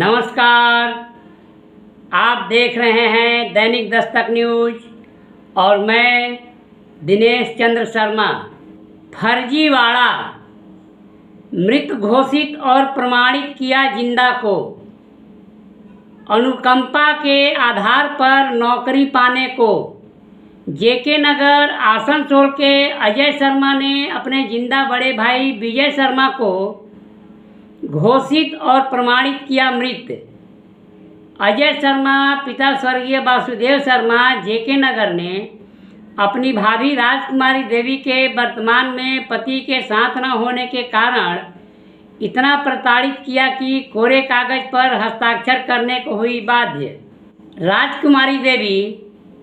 नमस्कार। आप देख रहे हैं दैनिक दस्तक न्यूज और मैं दिनेश चंद्र शर्मा। फर्जीवाड़ा, मृत घोषित और प्रमाणित किया जिंदा को। अनुकंपा के आधार पर नौकरी पाने को। जेके नगर आसनसोल के अजय शर्मा ने अपने जिंदा बड़े भाई विजय शर्मा को घोषित और प्रमाणित किया मृत। अजय शर्मा पिता स्वर्गीय वासुदेव शर्मा जेके नगर ने अपनी भाभी राजकुमारी देवी के वर्तमान में पति के साथ न होने के कारण इतना प्रताड़ित किया कि कोरे कागज पर हस्ताक्षर करने को हुई बाध्य। राजकुमारी देवी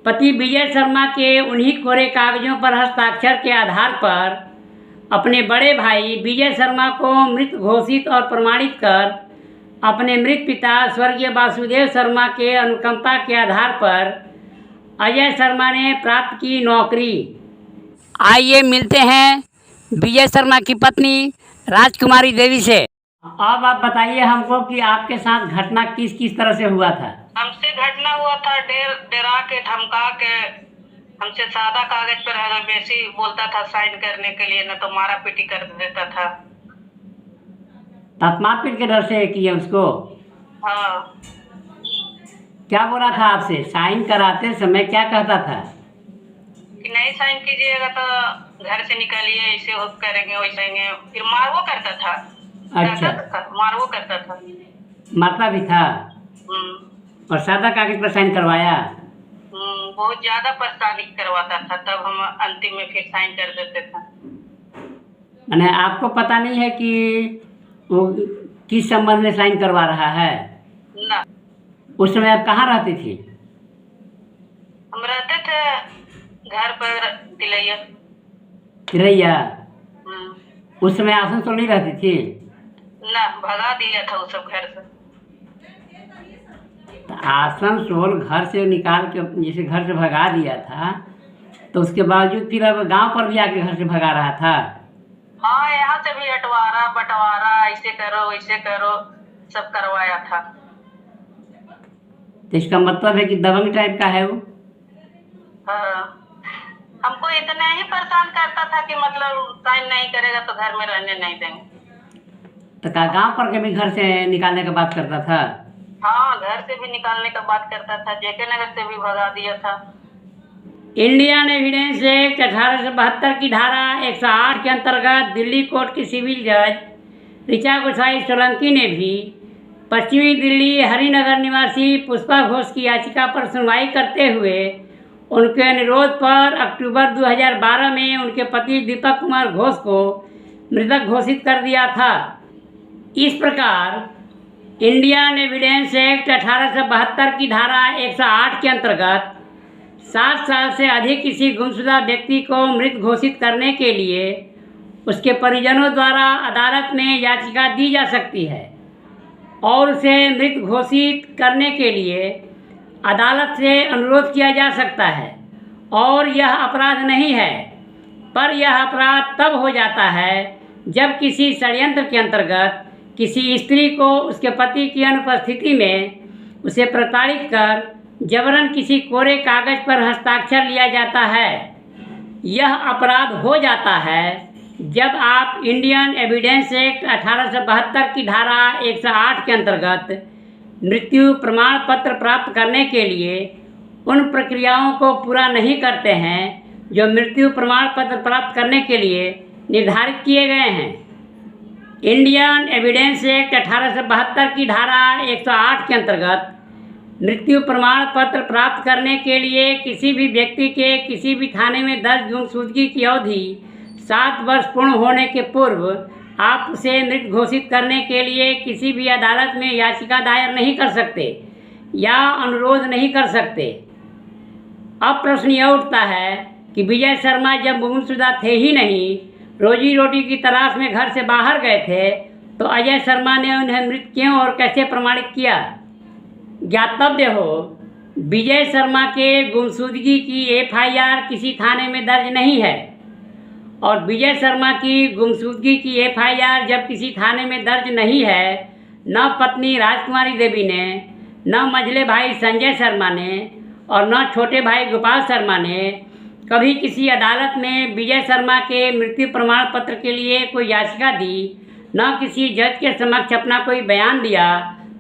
पति विजय शर्मा के उन्हीं कोरे कागजों पर हस्ताक्षर के आधार पर अपने बड़े भाई विजय शर्मा को मृत घोषित और प्रमाणित कर अपने मृत पिता स्वर्गीय वासुदेव शर्मा के अनुकंपा के आधार पर अजय शर्मा ने प्राप्त की नौकरी। आइए मिलते हैं विजय शर्मा की पत्नी राजकुमारी देवी से। अब आप बताइए हमको कि आपके साथ घटना किस किस तरह से हुआ था। हमसे घटना हुआ था डरा के धमका के हमसे सादा कागज पर अगर बेसी बोलता था साइन करने के लिए, न तो मारा पीटी कर देता था। आप मारपीट के डर से किए उसको? हाँ। क्या बोला था आपसे? साइन कराते समय क्या कहता था? कि नहीं साइन कीजिएगा तो घर से निकालिए, ऐसे हो करेंगे वैसे करेंगे। फिर मारवो करता था। अच्छा, मारवो करता था। मारता भी था। और सादा कागज पर साइन करवाया? बहुत ज्यादा परेशानी करवाता था, तब हम अंतिम में फिर साइन कर देते थे। मैंने आपको पता नहीं है कि वो किस संबंध में साइन करवा रहा है? ना। उस समय आप कहाँ रहती थी? हम रहते थे घर पर तिलैया। तिलैया? उस समय आसनसोल नहीं रहती थी? ना, भगा दिया था वो सब घर से। आसनसोल घर से निकाल के जैसे घर से भगा दिया था, तो उसके बावजूद फिर अब गांव पर भी आके घर से भगा रहा था? हाँ, यहाँ से भी हटवारा बंटवारा, ऐसे करो वैसे करो, सब करवाया था। तो इसका मतलब है कि दबंग टाइप का है वो? हाँ, हमको इतना ही परेशान करता था कि मतलब साइन नहीं करेगा तो घर में रहने नहीं देंगे। तो क्या गांव पर के भी घर से निकालने की बात करता था? हाँ, घर से भी निकालने का बात करता था, जेके नगर से भी भगा दिया था। इंडियन एविडेंस एक्ट 1872 की धारा 108 के अंतर्गत दिल्ली कोर्ट की सिविल जज ऋचा गोसाई सोलंकी ने भी पश्चिमी दिल्ली हरिनगर निवासी पुष्पा घोष की याचिका पर सुनवाई करते हुए उनके अनुरोध पर अक्टूबर 2012 में उनके पति दीपक कुमार घोष को मृतक घोषित कर दिया था। इस प्रकार इंडियन एविडेंस एक्ट 1872 की धारा 108 के अंतर्गत 7 साल से अधिक किसी गुमशुदा व्यक्ति को मृत घोषित करने के लिए उसके परिजनों द्वारा अदालत में याचिका दी जा सकती है और उसे मृत घोषित करने के लिए अदालत से अनुरोध किया जा सकता है और यह अपराध नहीं है। पर यह अपराध तब हो जाता है जब किसी षड्यंत्र के अंतर्गत किसी स्त्री को उसके पति की अनुपस्थिति में उसे प्रताड़ित कर जबरन किसी कोरे कागज पर हस्ताक्षर लिया जाता है। यह अपराध हो जाता है जब आप इंडियन एविडेंस एक्ट 1872 की धारा 108 के अंतर्गत मृत्यु प्रमाण पत्र प्राप्त करने के लिए उन प्रक्रियाओं को पूरा नहीं करते हैं जो मृत्यु प्रमाण पत्र प्राप्त करने के लिए निर्धारित किए गए हैं। इंडियन एविडेंस एक्ट 1872 की धारा 108 के अंतर्गत मृत्यु प्रमाण पत्र प्राप्त करने के लिए किसी भी व्यक्ति के किसी भी थाने में दर्ज गुमशुदगी की अवधि 7 वर्ष पूर्ण होने के पूर्व आप उसे मृत घोषित करने के लिए किसी भी अदालत में याचिका दायर नहीं कर सकते या अनुरोध नहीं कर सकते। अब प्रश्न यह उठता है कि विजय शर्मा जब गुमशुदा थे ही नहीं, रोजी रोटी की तलाश में घर से बाहर गए थे, तो अजय शर्मा ने उन्हें मृत क्यों और कैसे प्रमाणित किया? ज्ञातव्य हो, विजय शर्मा के गुमशुदगी की एफआईआर किसी थाने में दर्ज नहीं है और विजय शर्मा की गुमशुदगी की एफआईआर जब किसी थाने में दर्ज नहीं है, न पत्नी राजकुमारी देवी ने, न मझले भाई संजय शर्मा ने और न छोटे भाई गोपाल शर्मा ने कभी किसी अदालत में विजय शर्मा के मृत्यु प्रमाण पत्र के लिए कोई याचिका दी, न किसी जज के समक्ष अपना कोई बयान दिया।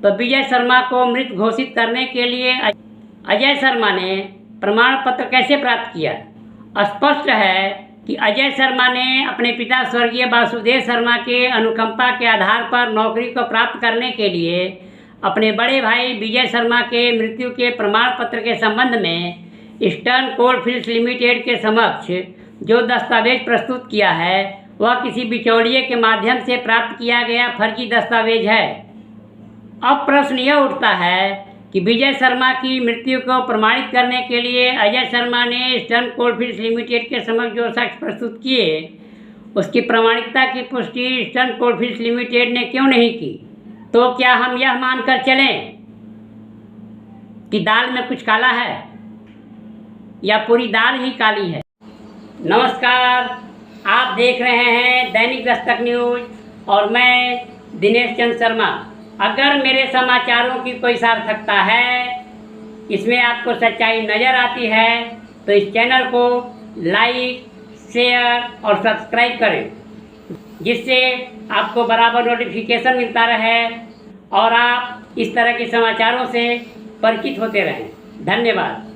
तो विजय शर्मा को मृत घोषित करने के लिए अजय शर्मा ने प्रमाण पत्र कैसे प्राप्त किया? स्पष्ट है कि अजय शर्मा ने अपने पिता स्वर्गीय वासुदेव शर्मा के अनुकंपा के आधार पर नौकरी को प्राप्त करने के लिए अपने बड़े भाई विजय शर्मा के मृत्यु के प्रमाण पत्र के संबंध में ईस्टर्न कोलफील्ड्स लिमिटेड के समक्ष जो दस्तावेज प्रस्तुत किया है वह किसी बिचौलिए के माध्यम से प्राप्त किया गया फर्जी दस्तावेज है। अब प्रश्न यह उठता है कि विजय शर्मा की मृत्यु को प्रमाणित करने के लिए अजय शर्मा ने ईस्टर्न कोलफील्ड्स लिमिटेड के समक्ष जो साक्ष्य प्रस्तुत किए उसकी प्रामाणिकता की पुष्टि ईस्टर्न कोलफील्ड्स लिमिटेड ने क्यों नहीं की? तो क्या हम यह मानकर चलें कि दाल में कुछ काला है या पूरी दाल ही काली है? नमस्कार, आप देख रहे हैं दैनिक दस्तक न्यूज और मैं दिनेश चंद्र शर्मा। अगर मेरे समाचारों की कोई सार्थकता है, इसमें आपको सच्चाई नज़र आती है तो इस चैनल को लाइक, शेयर और सब्सक्राइब करें, जिससे आपको बराबर नोटिफिकेशन मिलता रहे और आप इस तरह के समाचारों से परिचित होते रहें। धन्यवाद।